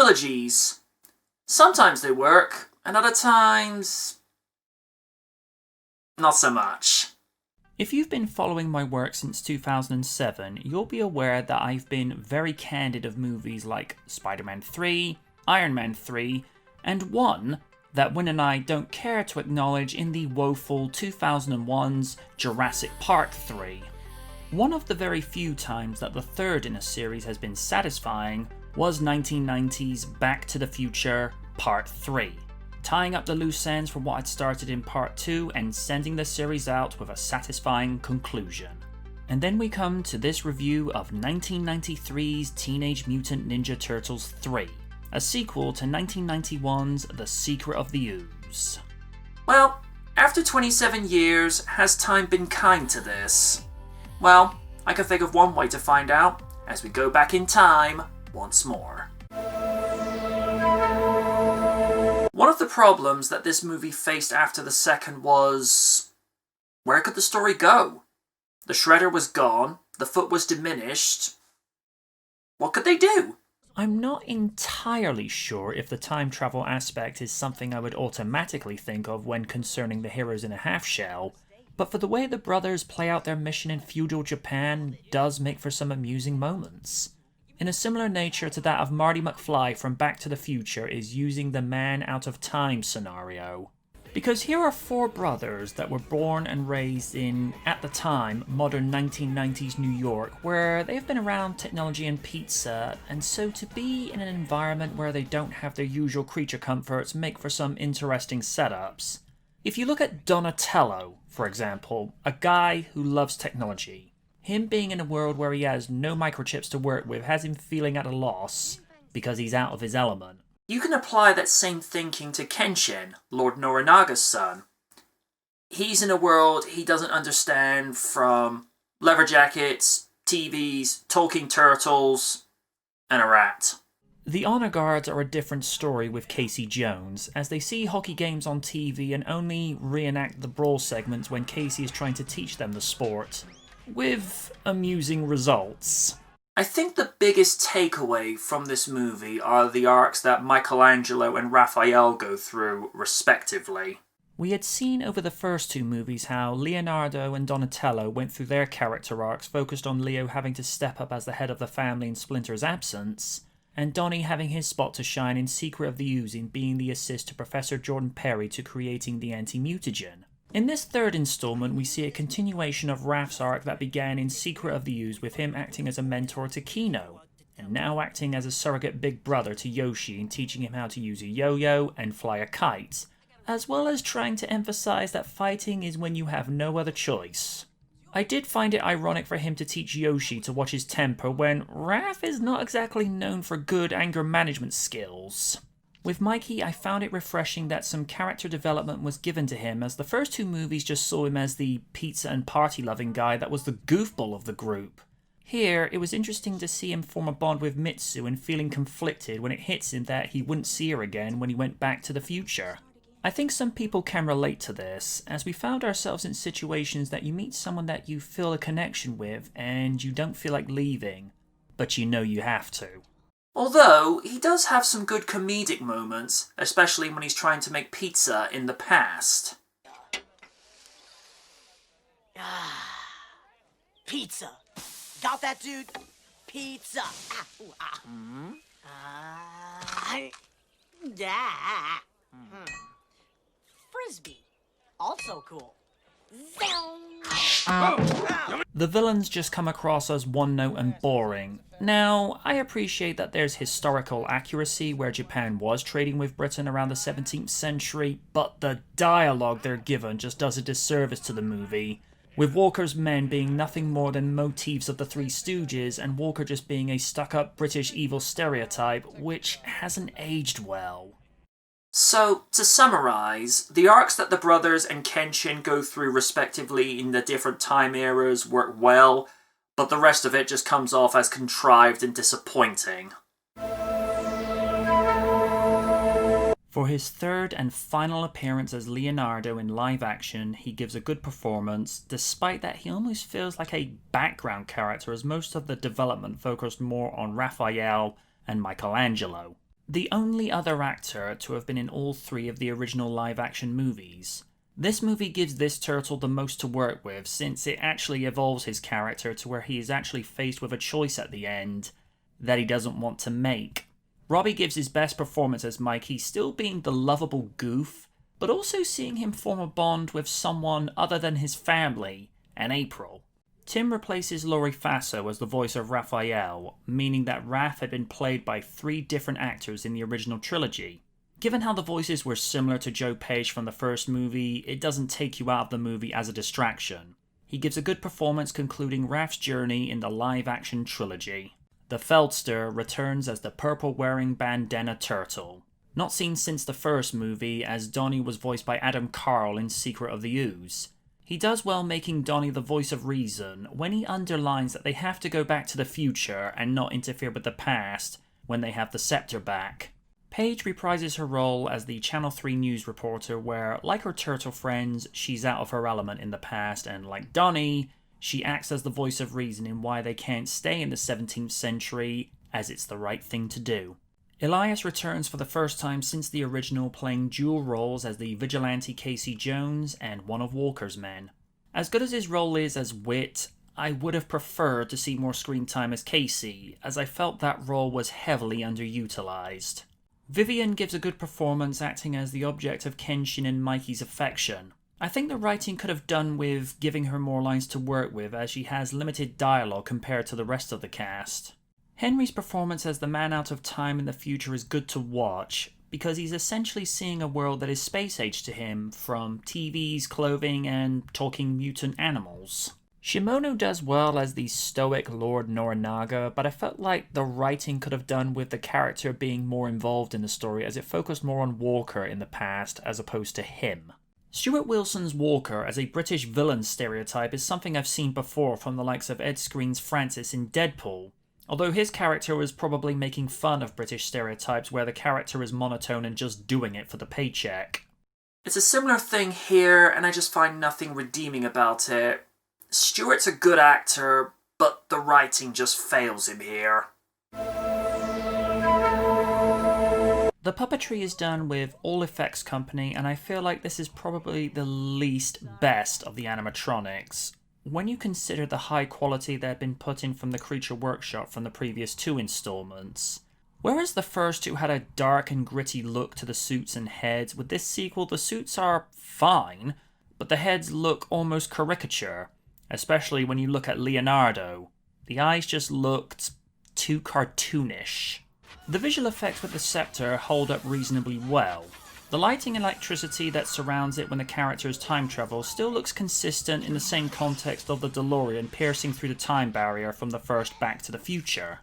trilogies. Sometimes they work, and other times, not so much. If you've been following my work since 2007, you'll be aware that I've been very candid of movies like Spider-Man 3, Iron Man 3, and one that Win and I don't care to acknowledge in the woeful 2001's Jurassic Park 3. One of the very few times that the third in a series has been satisfying was 1990's Back to the Future Part 3. Tying up the loose ends from what had started in Part 2 and sending the series out with a satisfying conclusion. And then we come to this review of 1993's Teenage Mutant Ninja Turtles 3, a sequel to 1991's The Secret of the Ooze. Well, after 27 years, has time been kind to this? Well, I can think of one way to find out as we go back in time once more. One of the problems that this movie faced after the second was, where could the story go? The Shredder was gone, the foot was diminished. What could they do? I'm not entirely sure if the time travel aspect is something I would automatically think of when concerning the heroes in a half-shell, but for the way the brothers play out their mission in feudal Japan does make for some amusing moments. In a similar nature to that of Marty McFly from Back to the Future is using the man out of time scenario. Because here are four brothers that were born and raised in, at the time, modern 1990s New York, where they've been around technology and pizza, and so to be in an environment where they don't have their usual creature comforts make for some interesting setups. If you look at Donatello, for example, a guy who loves technology, him being in a world where he has no microchips to work with has him feeling at a loss because he's out of his element. You can apply that same thinking to Kenshin, Lord Norinaga's son. He's in a world he doesn't understand, from leather jackets, TVs, talking turtles, and a rat. The Honor Guards are a different story with Casey Jones, as they see hockey games on TV and only reenact the brawl segments when Casey is trying to teach them the sport, with amusing results. I think the biggest takeaway from this movie are the arcs that Michelangelo and Rafael go through, respectively. We had seen over the first two movies how Leonardo and Donatello went through their character arcs focused on Leo having to step up as the head of the family in Splinter's absence, and Donnie having his spot to shine in Secret of the Ooze in being the assist to Professor Jordan Perry to creating the anti-mutagen. In this third installment, we see a continuation of Raph's arc that began in Secret of the Ooze with him acting as a mentor to Kino, and now acting as a surrogate big brother to Yoshi and teaching him how to use a yo-yo and fly a kite, as well as trying to emphasize that fighting is when you have no other choice. I did find it ironic for him to teach Yoshi to watch his temper when Raph is not exactly known for good anger management skills. With Mikey, I found it refreshing that some character development was given to him, as the first two movies just saw him as the pizza and party loving guy that was the goofball of the group. Here, it was interesting to see him form a bond with Mitsu and feeling conflicted when it hits him that he wouldn't see her again when he went back to the future. I think some people can relate to this, as we found ourselves in situations that you meet someone that you feel a connection with and you don't feel like leaving, but you know you have to. Although, he does have some good comedic moments, especially when he's trying to make pizza in the past. Pizza. Got that, dude? Pizza. Frisbee. Also cool. The villains just come across as one-note and boring. Now, I appreciate that there's historical accuracy where Japan was trading with Britain around the 17th century, but the dialogue they're given just does a disservice to the movie, with Walker's men being nothing more than motifs of the Three Stooges and Walker just being a stuck-up British evil stereotype, which hasn't aged well. So, to summarise, the arcs that the brothers and Kenshin go through respectively in the different time eras work well, but the rest of it just comes off as contrived and disappointing. For his third and final appearance as Leonardo in live action, he gives a good performance, despite that he almost feels like a background character as most of the development focused more on Raphael and Michelangelo. the only other actor to have been in all 3 of the original live-action movies. This movie gives this turtle the most to work with, since it actually evolves his character to where he is actually faced with a choice at the end that he doesn't want to make. Robbie gives his best performance as Mikey, still being the lovable goof, but also seeing him form a bond with someone other than his family and April. Tim replaces Laurie Faso as the voice of Rafael, meaning that Raph had been played by 3 different actors in the original trilogy. Given how the voices were similar to Joe Pesci from the first movie, it doesn't take you out of the movie as a distraction. He gives a good performance concluding Raph's journey in the live-action trilogy. The Feldster returns as the purple-wearing bandana turtle. Not seen since the first movie, as Donnie was voiced by Adam Carl in Secret of the Ooze. He does well making Donnie the voice of reason when he underlines that they have to go back to the future and not interfere with the past when they have the scepter back. Paige reprises her role as the Channel 3 news reporter where, like her turtle friends, she's out of her element in the past, and like Donnie, she acts as the voice of reason in why they can't stay in the 17th century, as it's the right thing to do. Elias returns for the first time since the original, playing dual roles as the vigilante Casey Jones and one of Walker's men. As good as his role is as Wit, I would have preferred to see more screen time as Casey, as I felt that role was heavily underutilized. Vivian gives a good performance acting as the object of Kenshin and Mikey's affection. I think the writing could have done with giving her more lines to work with, as she has limited dialogue compared to the rest of the cast. Henry's performance as the man out of time in the future is good to watch, because he's essentially seeing a world that is space-age to him, from TVs, clothing, and talking mutant animals. Shimono does well as the stoic Lord Norinaga, but I felt like the writing could have done with the character being more involved in the story, as it focused more on Walker in the past as opposed to him. Stuart Wilson's Walker as a British villain stereotype is something I've seen before from the likes of Ed Skrein's Francis in Deadpool, although his character was probably making fun of British stereotypes where the character is monotone and just doing it for the paycheck. It's a similar thing here, and I just find nothing redeeming about it. Stuart's a good actor, but the writing just fails him here. The puppetry is done with All Effects Company, and I feel like this is probably the least best of the animatronics, when you consider the high quality that had been put in from the Creature Workshop from the previous 2 installments. Whereas the first 2 had a dark and gritty look to the suits and heads, with this sequel the suits are fine, but the heads look almost caricature, especially when you look at Leonardo. The eyes just looked too cartoonish. The visual effects with the scepter hold up reasonably well. The lighting and electricity that surrounds it when the characters time travel still looks consistent in the same context of the DeLorean piercing through the time barrier from the first Back to the Future.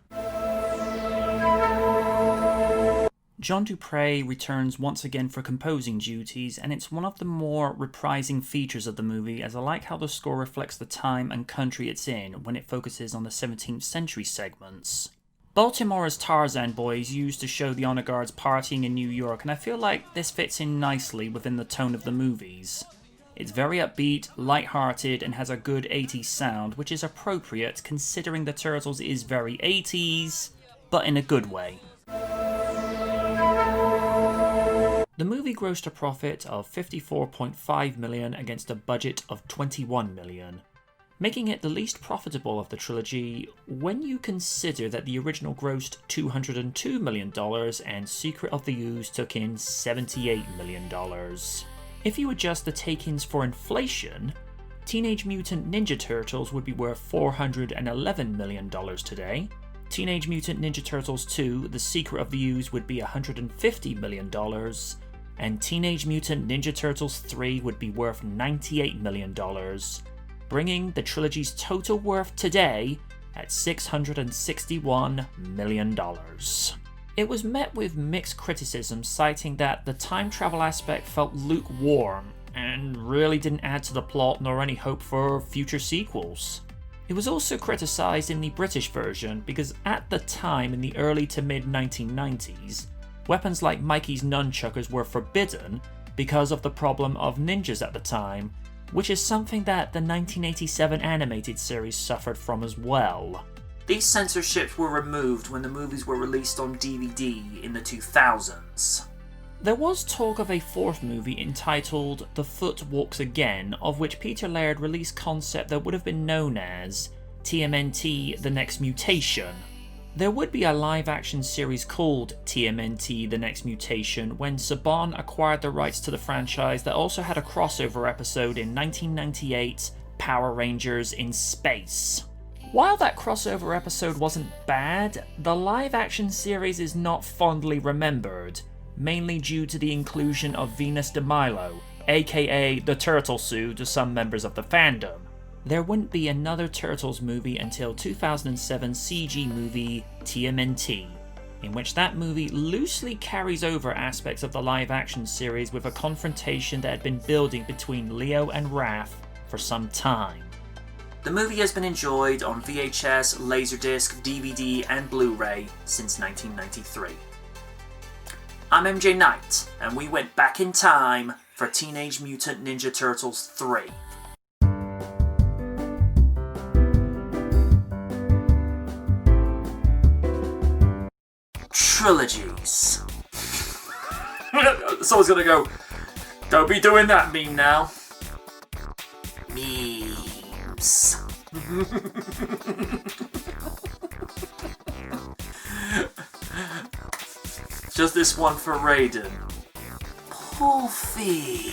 John Dupre returns once again for composing duties, and it's one of the more reprising features of the movie, as I like how the score reflects the time and country it's in when it focuses on the 17th century segments. Baltimore's Tarzan Boys used to show the honor guards partying in New York, and I feel like this fits in nicely within the tone of the movies. It's very upbeat, light-hearted, and has a good 80s sound, which is appropriate considering the Turtles is very 80s, but in a good way. The movie grossed a profit of $54.5 million against a budget of $21 million, making it the least profitable of the trilogy when you consider that the original grossed $202 million and Secret of the Ooze took in $78 million. If you adjust the take-ins for inflation, Teenage Mutant Ninja Turtles would be worth $411 million today. Teenage Mutant Ninja Turtles 2, The Secret of the Ooze would be $150 million, and Teenage Mutant Ninja Turtles 3 would be worth $98 million, bringing the trilogy's total worth today at $661 million. It was met with mixed criticism, citing that the time travel aspect felt lukewarm and really didn't add to the plot nor any hope for future sequels. It was also criticised in the British version because at the time in the early to mid 1990s, weapons like Mikey's nunchuckers were forbidden because of the problem of ninjas at the time, which is something that the 1987 animated series suffered from as well. These censorships were removed when the movies were released on DVD in the 2000s. There was talk of a fourth movie entitled The Foot Walks Again, of which Peter Laird released concept that would have been known as TMNT The Next Mutation. There would be a live-action series called TMNT The Next Mutation when Saban acquired the rights to the franchise that also had a crossover episode in 1998, Power Rangers in Space. While that crossover episode wasn't bad, the live-action series is not fondly remembered, mainly due to the inclusion of Venus de Milo, aka the Turtle Sue to some members of the fandom. There wouldn't be another Turtles movie until 2007 CG movie TMNT, in which that movie loosely carries over aspects of the live-action series with a confrontation that had been building between Leo and Raph for some time. The movie has been enjoyed on VHS, Laserdisc, DVD, and Blu-ray since 1993. I'm MJ Knight, and we went back in time for Teenage Mutant Ninja Turtles 3. Trilogies. Someone's gonna go, don't be doing that meme now. Memes. Just this one for Raiden. Pulfig.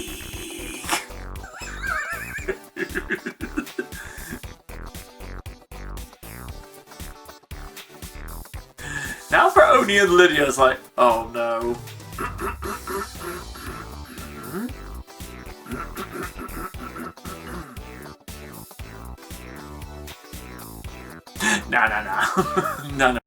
Now for Oni and Lydia, it's like, oh no. No. No.